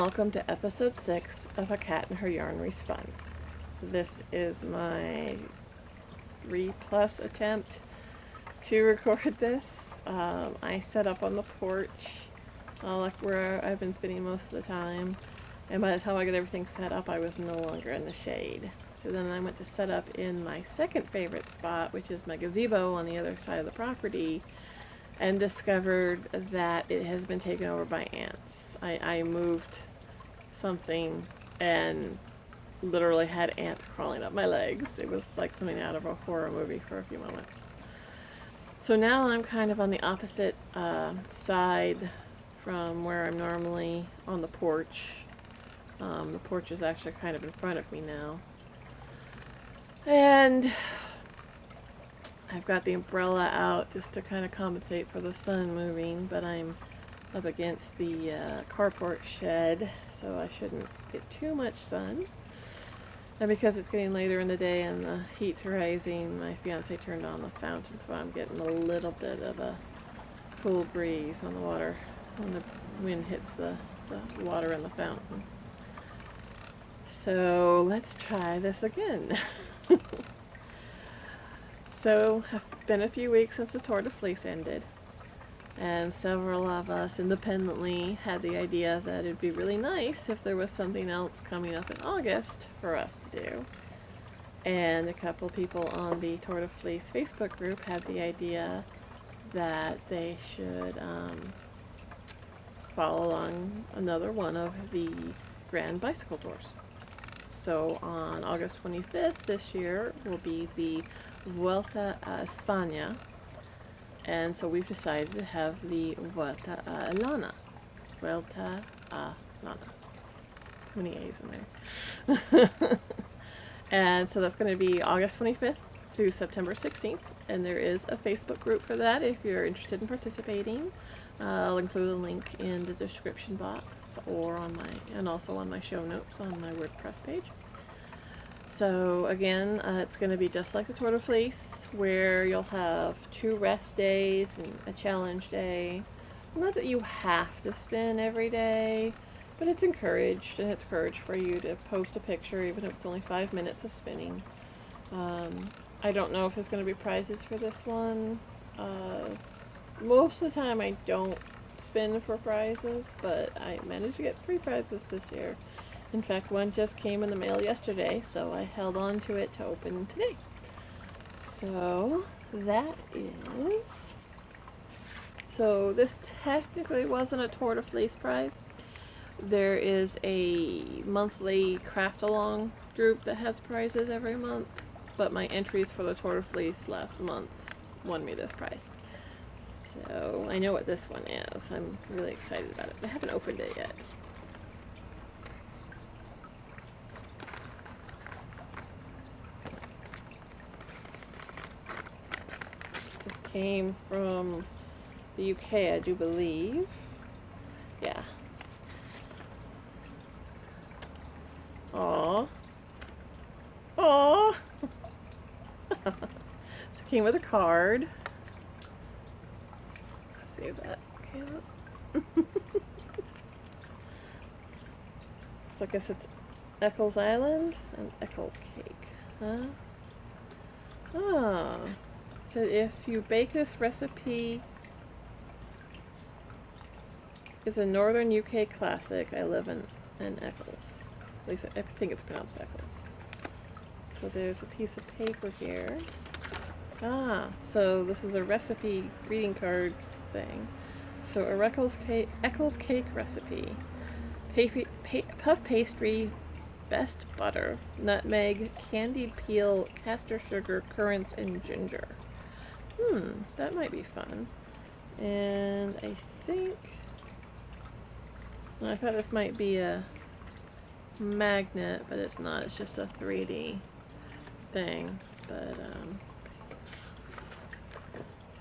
welcome to episode 6 of A Cat and Her Yarn Respun. This is my 3+ attempt to record this. I set up on the porch, like where I've been spending most of the time, and by the time I got everything set up I was no longer in the shade. So then I went to set up in my second favorite spot, which is my gazebo on the other side of the property, and discovered that it has been taken over by ants. I moved something and literally had ants crawling up my legs. It was like something out of a horror movie for a few moments. So now I'm kind of on the opposite side from where I'm normally on the porch. The porch is actually kind of in front of me now. And I've got the umbrella out just to kind of compensate for the sun moving, but I'm up against the carport shed, so I shouldn't get too much sun. And because it's getting later in the day and the heat's rising, my fiance turned on the fountain, so I'm getting a little bit of a cool breeze on the water when the wind hits the water in the fountain. So let's try this again. So, it's been a few weeks since the Tour de Fleece ended, and several of us independently had the idea that it'd be really nice if there was something else coming up in August for us to do. And a couple people on the Tour de Fleece Facebook group had the idea that they should follow along another one of the Grand Bicycle Tours. So on August 25th this year will be the Vuelta a España, and so we've decided to have the Vuelta a Lana. Vuelta a Lana. Too many A's in there. And so that's going to be August 25th through September 16th, and there is a Facebook group for that if you're interested in participating. I'll include a link in the description box or and also on my show notes on my WordPress page. So again, it's going to be just like the Tour de Fleece, where you'll have 2 rest days and a challenge day. Not that you have to spin every day, but it's encouraged, and it's encouraged for you to post a picture even if it's only 5 minutes of spinning. I don't know if there's going to be prizes for this one. Most of the time I don't spin for prizes, but I managed to get 3 prizes this year. In fact, one just came in the mail yesterday, so I held on to it to open today. So that is... So this technically wasn't a Tour de Fleece prize. There is a monthly craft along group that has prizes every month, but my entries for the Tour de Fleece last month won me this prize. So I know what this one is. I'm really excited about it. I haven't opened it yet. This came from the UK, I do believe. Yeah. Aww. Aww. It came with a card. See if that came up. So I guess it's Eccles Island and Eccles Cake. Huh? Ah. So if you bake this recipe, it's a northern UK classic. I live in Eccles. At least I think it's pronounced Eccles. So there's a piece of paper here. Ah, so this is a recipe greeting card thing. So a Eccles cake recipe. Puff pastry, best butter, nutmeg, candied peel, castor sugar, currants, and ginger. That might be fun. And I think... I thought this might be a magnet, but it's not. It's just a 3D thing. But,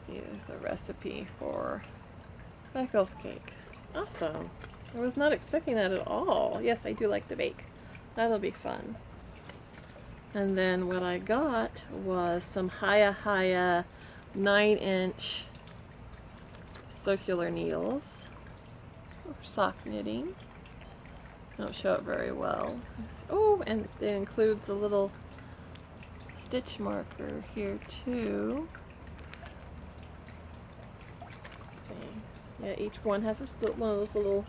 see, there's a recipe for Eccles cake. Awesome. I was not expecting that at all. Yes, I do like to bake. That'll be fun. And then what I got was some Haya 9-inch circular needles for sock knitting. don't show it very well. Oh, and it includes a little stitch marker here too. Let's see. Yeah, each one has one of those little,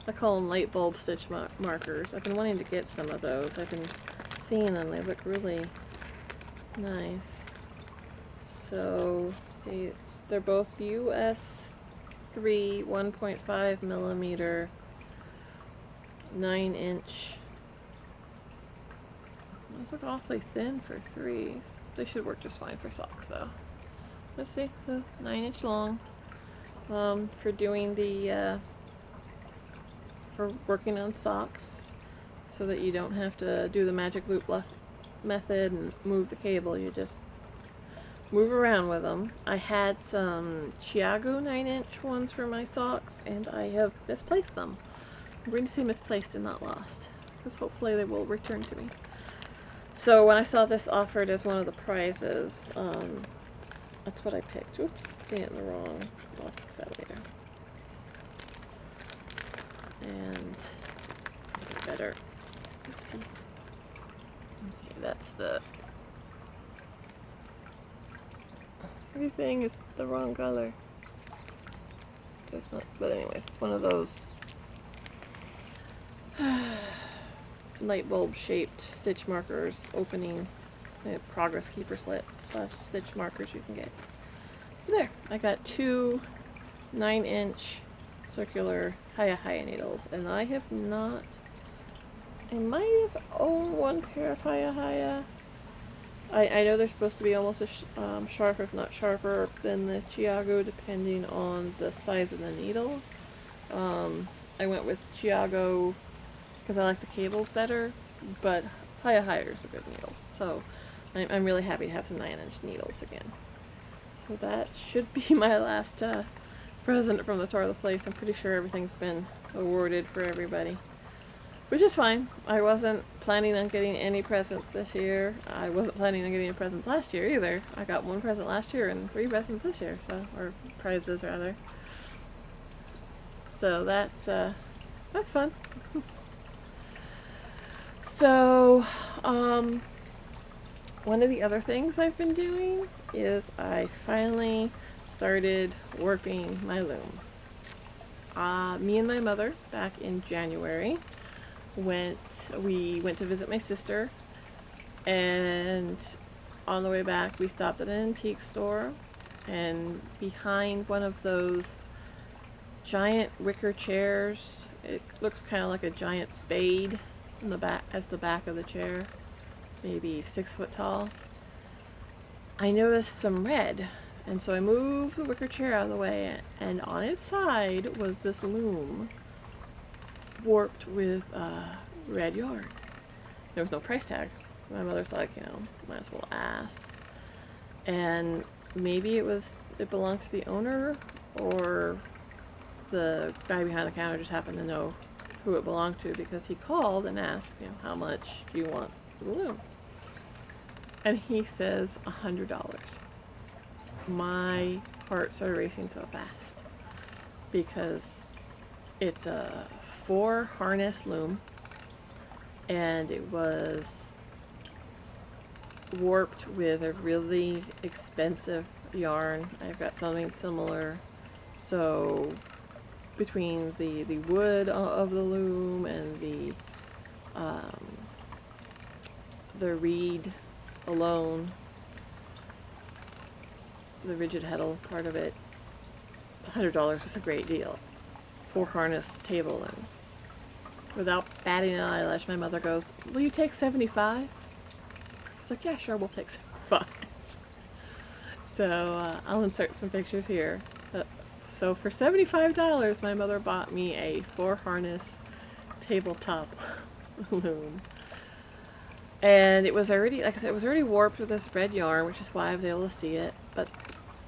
I call them light bulb stitch markers. I've been wanting to get some of those. I've been seeing them. They look really nice. So, see, they're both US 3 1.5 millimeter 9-inch. Those look awfully thin for 3s. They should work just fine for socks though. Let's see, the 9-inch long. For doing the for working on socks, so that you don't have to do the magic loop method and move the cable. You just move around with them. I had some Chiago 9-inch ones for my socks, and I have misplaced them. I'm going to say misplaced and not lost, because hopefully they will return to me. So when I saw this offered as one of the prizes, that's what I picked. Oops, getting it in the wrong. I'll fix that later. And better. Oopsie. Let's see, that's the. Everything is the wrong color. It's not, but anyways, it's one of those light bulb shaped stitch markers, opening progress keeper / stitch markers you can get. So there, I got 2 9-inch circular Haya needles, and I have not. I might have owned one pair of Haya. I know they're supposed to be almost as sharp, if not sharper, than the Chiago, depending on the size of the needle. I went with Chiago because I like the cables better, but Haya are good needles. So I'm really happy to have some 9-inch needles again. So that should be my last present from the Tour of the Place. I'm pretty sure everything's been awarded for everybody, which is fine. I wasn't planning on getting any presents this year. I wasn't planning on getting any presents last year either. I got 1 present last year and 3 presents this year, so, or prizes rather. So that's fun. So, one of the other things I've been doing is I finally started warping my loom. Me and my mother, back in January, we went to visit my sister, and on the way back we stopped at an antique store, and behind one of those giant wicker chairs, it looks kind of like a giant spade in the back, as the back of the chair, maybe 6 foot tall. I noticed some red, and so I moved the wicker chair out of the way, and on its side was this loom warped with red yarn. There was no price tag. My mother's like, you know, might as well ask. And maybe it belonged to the owner, or the guy behind the counter just happened to know who it belonged to, because he called and asked, you know, how much do you want for the loom? And he says $100. My heart started racing so fast, because it's a 4 harness loom, and it was warped with a really expensive yarn. I've got something similar. So between the wood of the loom and the reed alone, the rigid heddle part of it, $100 was a great deal. 4 harness table, and without batting an eyelash, my mother goes, "Will you take 75?" I was like, "Yeah, sure, we'll take 75." So I'll insert some pictures here. So for $75, my mother bought me a 4 harness tabletop loom. And it was already, like I said, it was already warped with this red yarn, which is why I was able to see it. But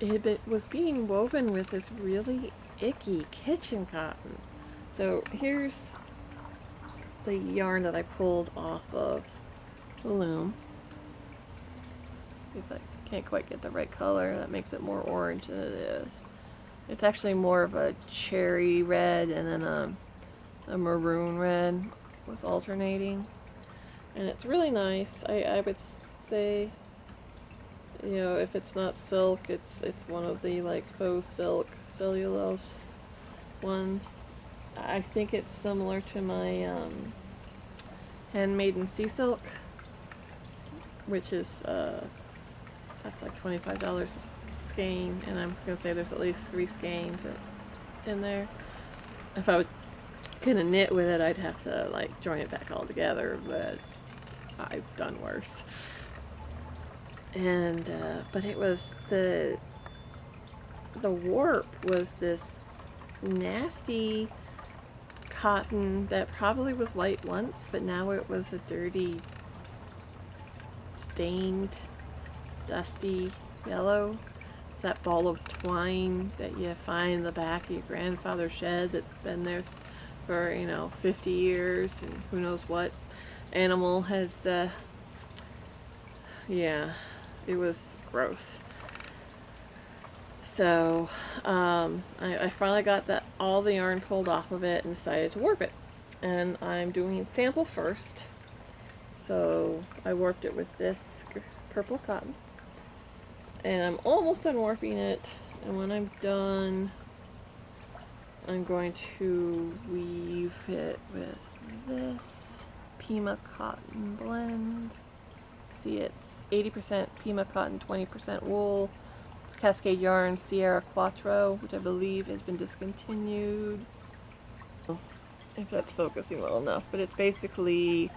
it was being woven with this really icky kitchen cotton. So here's the yarn that I pulled off of the loom. Let's see if I can't quite get the right color. That makes it more orange than it is. It's actually more of a cherry red and then a maroon red. with alternating, and it's really nice. I would say, you know, if it's not silk, it's one of the like faux silk cellulose ones. I think it's similar to my Handmaiden Sea Silk, which is that's like $25 a skein, and I'm gonna say there's at least 3 skeins in there. If I was gonna knit with it, I'd have to like join it back all together, but I've done worse. And but it was the warp was this nasty cotton that probably was white once, but now it was a dirty, stained, dusty yellow. It's that ball of twine that you find in the back of your grandfather's shed that's been there for, you know, 50 years, and who knows what animal has, yeah, it was gross. So I finally got all the yarn pulled off of it and decided to warp it. And I'm doing sample first. So I warped it with this purple cotton. And I'm almost done warping it. And when I'm done, I'm going to weave it with this Pima cotton blend. See, it's 80% Pima cotton, 20% wool. Cascade yarn Sierra Quattro, which I believe has been discontinued, if that's focusing well enough, but it's basically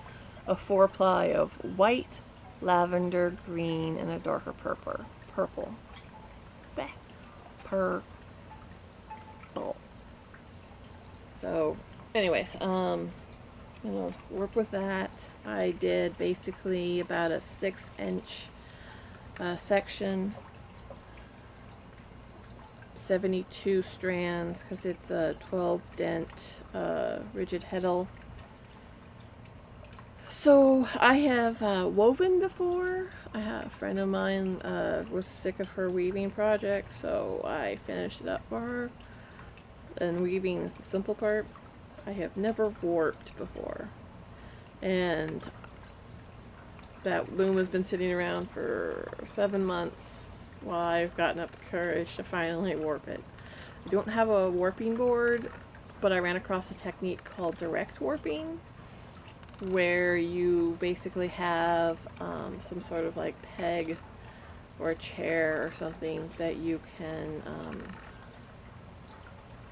a 4-ply of white, lavender, green, and a darker purple. Purple. So anyways, I'm gonna work with that. I did basically about a 6-inch section, 72 strands, because it's a 12 dent rigid heddle. So I have woven before. A friend of mine was sick of her weaving project, so I finished it up for her. And weaving is the simple part. I have never warped before, and that loom has been sitting around for 7 months while I've gotten up the courage to finally warp it. I don't have a warping board, but I ran across a technique called direct warping, where you basically have some sort of like peg or a chair or something that you can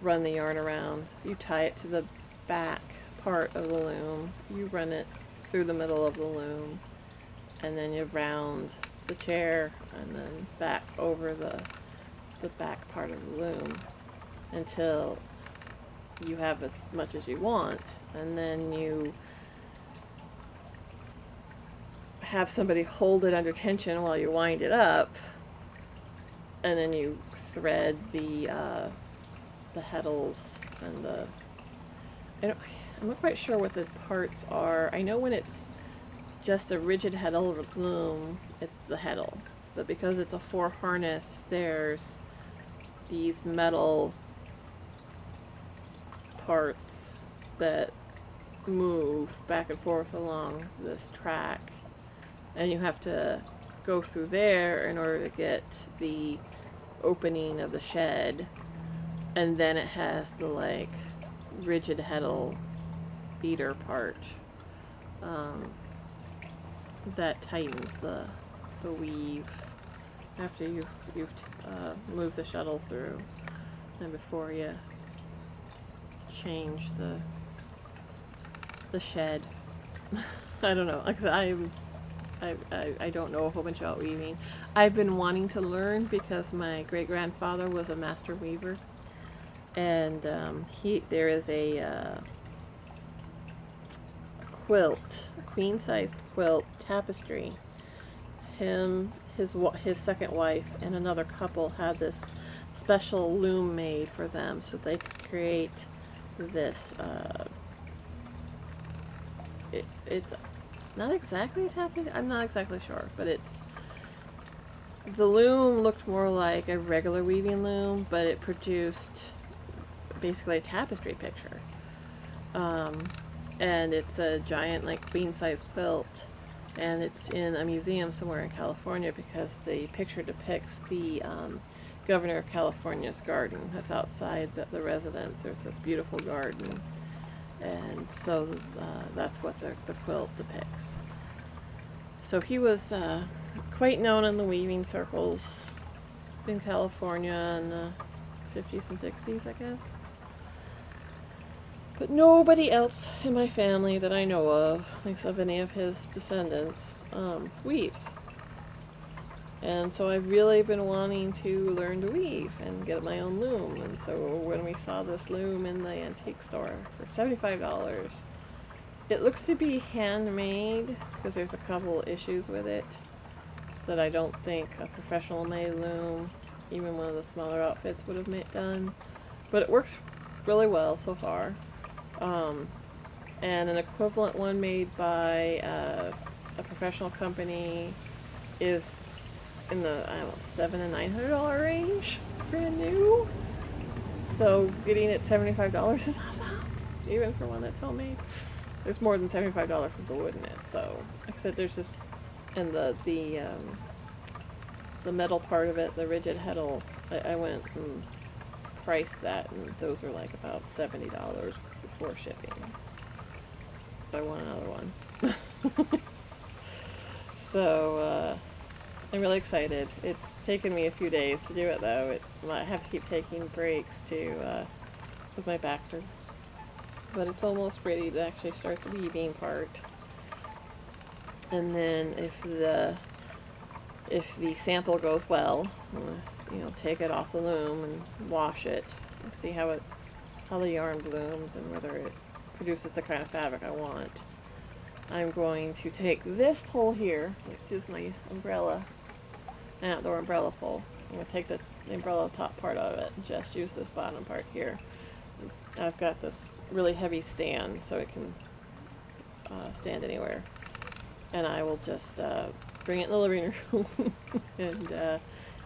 run the yarn around. You tie it to the back part of the loom, you run it through the middle of the loom, and then you round the chair and then back over the back part of the loom until you have as much as you want, and then you have somebody hold it under tension while you wind it up, and then you thread the heddles and I'm not quite sure what the parts are. I know when it's just a rigid heddle loom, it's the heddle, but because it's a 4 harness, there's these metal parts that move back and forth along this track, and you have to go through there in order to get the opening of the shed, and then it has the like rigid heddle beater part that tightens the weave after you've moved the shuttle through, and before you change the shed. I don't know, like I don't know a whole bunch about weaving. I've been wanting to learn because my great-grandfather was a master weaver, and there is a quilt, a queen-sized quilt tapestry. His second wife and another couple had this special loom made for them so they could create this. It's not exactly a tapestry. I'm not exactly sure, but the loom looked more like a regular weaving loom, but it produced basically a tapestry picture. and it's a giant, like, queen size quilt, and it's in a museum somewhere in California because the picture depicts the governor of California's garden that's outside the residence. There's this beautiful garden, and so that's what the quilt depicts. So he was quite known in the weaving circles in California in the 50s and 60s, I guess. But nobody else in my family that I know of, like of any of his descendants, weaves. And so I've really been wanting to learn to weave and get my own loom. And so when we saw this loom in the antique store for $75, it looks to be handmade because there's a couple issues with it that I don't think a professional made loom, even one of the smaller outfits, would have done. But it works really well so far. And an equivalent one made by a professional company is in the, I don't know, $700 to $900 range, brand new. So getting it $75 is awesome, even for one that's homemade. There's more than $75 for the wood in it. So, like I said, there's just, and the metal part of it, the rigid heddle, I went and priced that, and those are like about $70 before shipping. But I want another one. So I'm really excited. It's taken me a few days to do it though. I have to keep taking breaks to with my back hurts. But it's almost ready to actually start the weaving part. And then if the sample goes well, you know, take it off the loom and wash it and see how the yarn blooms and whether it produces the kind of fabric I want. I'm going to take this pole here, which is my umbrella, an outdoor umbrella pole. I'm going to take the umbrella top part of it and just use this bottom part here. I've got this really heavy stand so it can stand anywhere. And I will just bring it in the living room and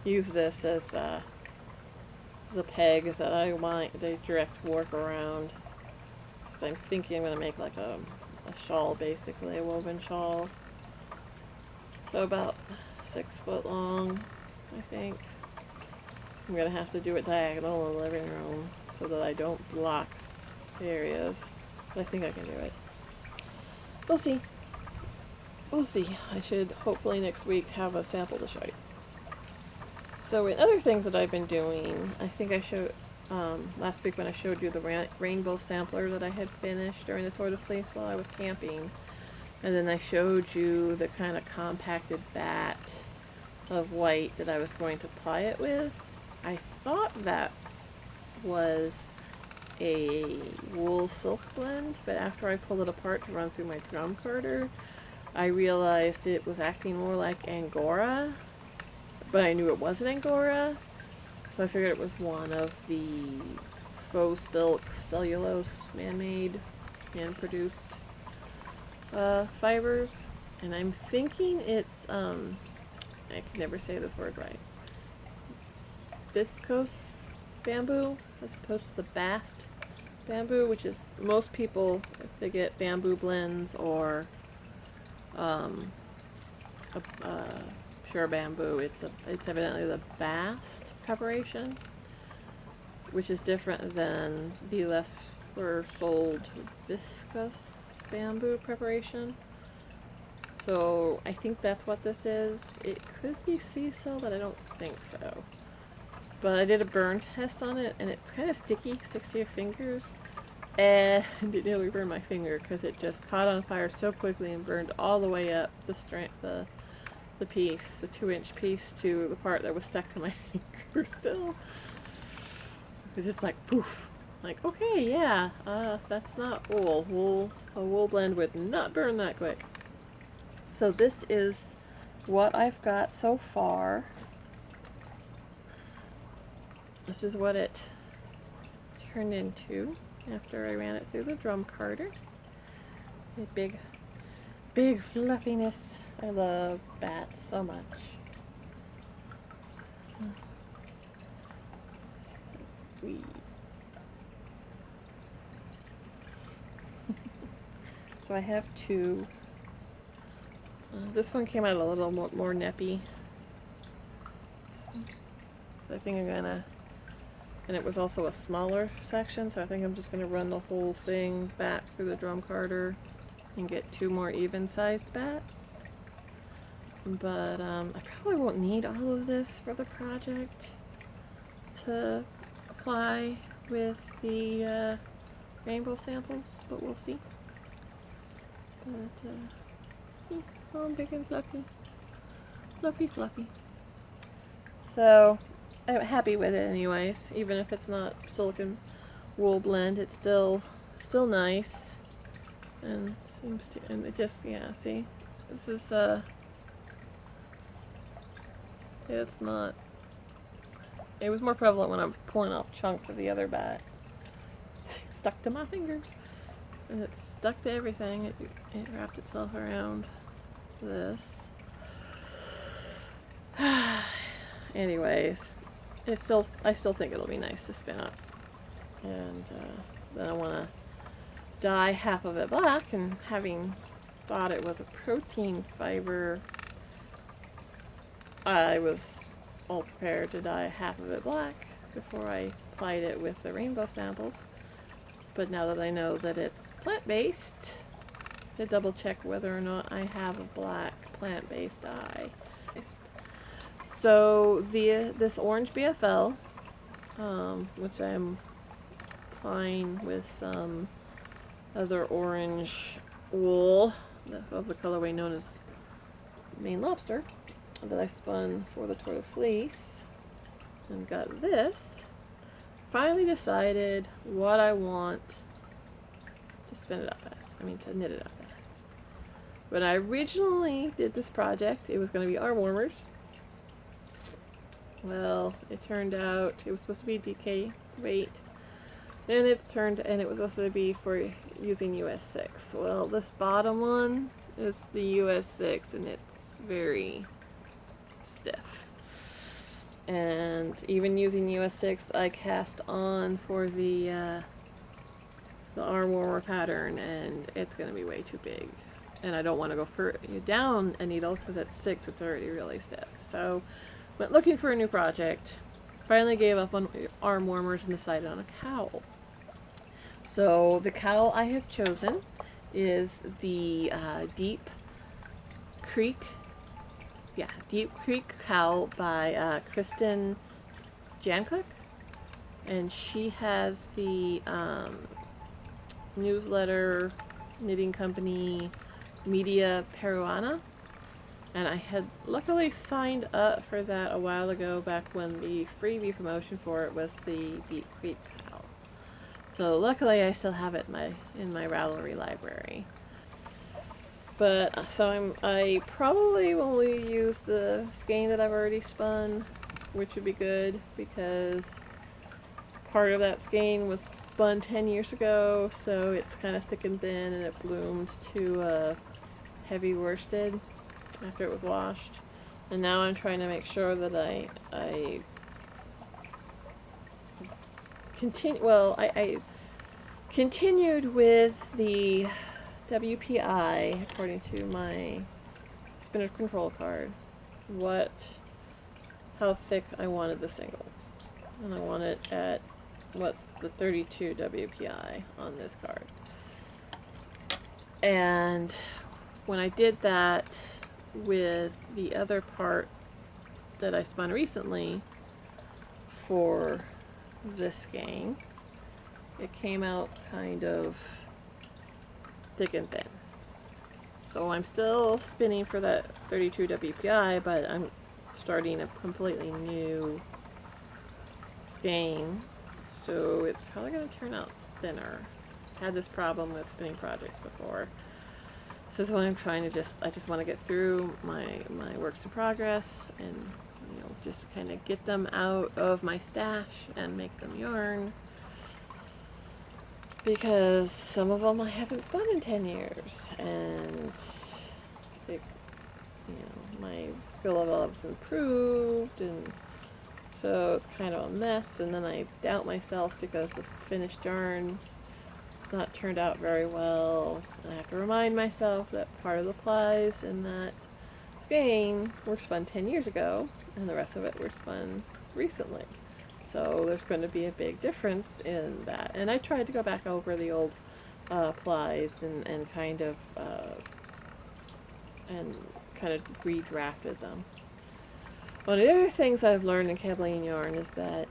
use this as the peg that I want the direct work around. So I'm thinking I'm going to make like a shawl, basically, a woven shawl. So about 6 foot long, I think. I'm going to have to do it diagonal in the living room so that I don't block areas. But I think I can do it. We'll see. We'll see. I should hopefully next week have a sample to show you. So in other things that I've been doing, I think I showed last week when I showed you the rainbow sampler that I had finished during the Tour de Fleece while I was camping. And then I showed you the kind of compacted bat of white that I was going to ply it with. I thought that was a wool silk blend, but after I pulled it apart to run through my drum carder, I realized it was acting more like Angora, but I knew it wasn't Angora, so I figured it was one of the faux silk cellulose man-made, hand-produced fibers, and I'm thinking it's, I can never say this word right, viscose bamboo, as opposed to the bast bamboo, which is, most people, if they get bamboo blends or pure bamboo, it's evidently the bast preparation, which is different than the less sold viscose bamboo preparation. So I think that's what this is. It could be sea cell, but I don't think so. But I did a burn test on it, and it's kind of sticky, sticks to your fingers, and it nearly burned my finger because it just caught on fire so quickly and burned all the way up the piece, the 2-inch piece, to the part that was stuck to my finger still. It was just like poof. Like, okay, yeah, that's not wool. A wool blend would not burn that quick. So this is what I've got so far. This is what it turned into after I ran it through the drum carder. A big fluffiness. I love bats so much. So I have two. This one came out a little more neppy. So I think I'm gonna, and it was also a smaller section, so I think I'm just gonna run the whole thing back through the drum carder and get two more even-sized bats. But I probably won't need all of this for the project to apply with the rainbow samples, but we'll see. But, oh, I'm big and fluffy. Fluffy, fluffy. So, I'm happy with it anyways. Even if it's not silicone wool blend, it's still nice. And seems to, and it just, yeah, see? This is, it's not, it was more prevalent when I'm pulling off chunks of the other bat. It stuck to my fingers. And it stuck to everything. It wrapped itself around this. Anyways, I still think it'll be nice to spin up. And then I want to dye half of it black, and having thought it was a protein fiber, I was all prepared to dye half of it black before I applied it with the rainbow samples. But now that I know that it's plant-based, to double check whether or not I have a black plant-based dye. So this orange BFL, which I'm applying with some other orange wool of the colorway known as Maine Lobster, that I spun for the Tour de Fleece, and got this. Finally decided what I want to spin it up as. I mean, to knit it up as. When I originally did this project, it was going to be arm warmers. Well, it turned out it was supposed to be DK weight, and it was supposed to be for using US 6. Well, this bottom one is the US 6, and it's very stiff. And even using US 6, I cast on for the arm warmer pattern, and it's going to be way too big. And I don't want to go down a needle, because at 6 it's already really stiff. So, went looking for a new project. Finally gave up on arm warmers and decided on a cowl. So the cowl I have chosen is the Deep Creek cowl by Kristen Jancook, and she has the newsletter knitting company Media Peruana, and I had luckily signed up for that a while ago, back when the freebie promotion for it was the Deep Creek cowl. So luckily I still have it in my Ravelry library. But so I probably will only use the skein that I've already spun, which would be good, because part of that skein was spun 10 years ago, so it's kind of thick and thin, and it bloomed to heavy worsted after it was washed. And now I'm trying to make sure that I continued with the WPI according to my spinner control card, how thick I wanted the singles. And I want it at what's the 32 WPI on this card. And when I did that with the other part that I spun recently for this skein, it came out kind of thick and thin. So I'm still spinning for that 32 WPI, but I'm starting a completely new skein, so it's probably going to turn out thinner. Had this problem with spinning projects before. This is what I'm trying to I just want to get through my works in progress, and just kind of get them out of my stash and make them yarn, because some of them I haven't spun in 10 years, and my skill level has improved, and so it's kind of a mess. And then I doubt myself because the finished yarn It's not turned out very well. And I have to remind myself that part of the plies in that skein were spun 10 years ago, and the rest of it were spun recently. So there's going to be a big difference in that. And I tried to go back over the old plies and kind of redrafted them. One of the other things I've learned in kaolin yarn is that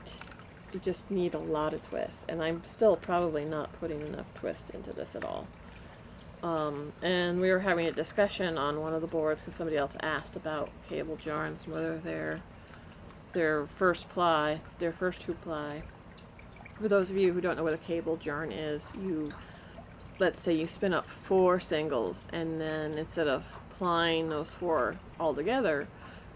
you just need a lot of twist, and I'm still probably not putting enough twist into this at all. And we were having a discussion on one of the boards because somebody else asked about cabled yarns, whether their first ply, their first 2 ply. For those of you who don't know what a cabled yarn is, let's say you spin up 4 singles, and then instead of plying those 4 all together,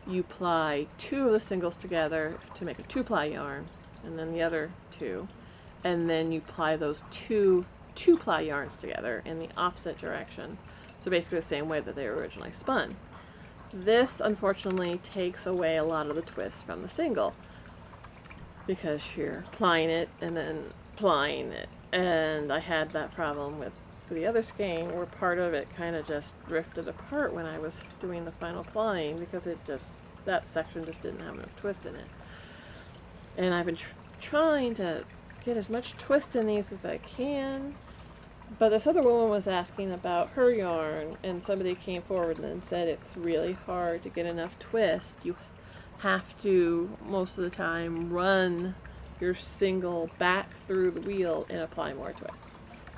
you ply 2 of the singles together to make a 2-ply yarn, and then the other 2, and then you ply those 2 2-ply yarns together in the opposite direction. So basically the same way that they were originally spun. This unfortunately takes away a lot of the twist from the single, because you're plying it and then plying it. And I had that problem with the other skein where part of it kind of just drifted apart when I was doing the final plying, because that section just didn't have enough twist in it. And I've been trying to get as much twist in these as I can, but this other woman was asking about her yarn, and somebody came forward and said it's really hard to get enough twist. You have to, most of the time, run your single back through the wheel and apply more twist,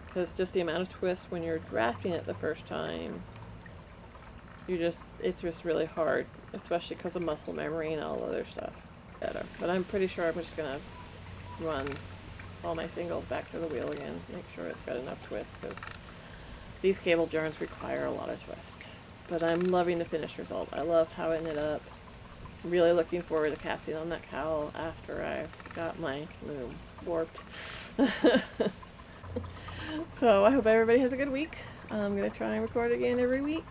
because just the amount of twist when you're drafting it the first time, it's just really hard, especially because of muscle memory and all other stuff. But I'm pretty sure I'm just gonna run all my singles back to the wheel again, make sure it's got enough twist, because these cable yarns require a lot of twist. But I'm loving the finished result. I love how it knit up. I'm really looking forward to casting on that cowl after I've got my loom warped. So I hope everybody has a good week. I'm going to try and record again every week.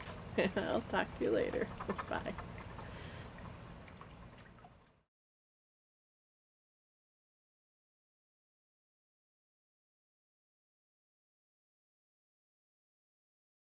I'll talk to you later. Bye.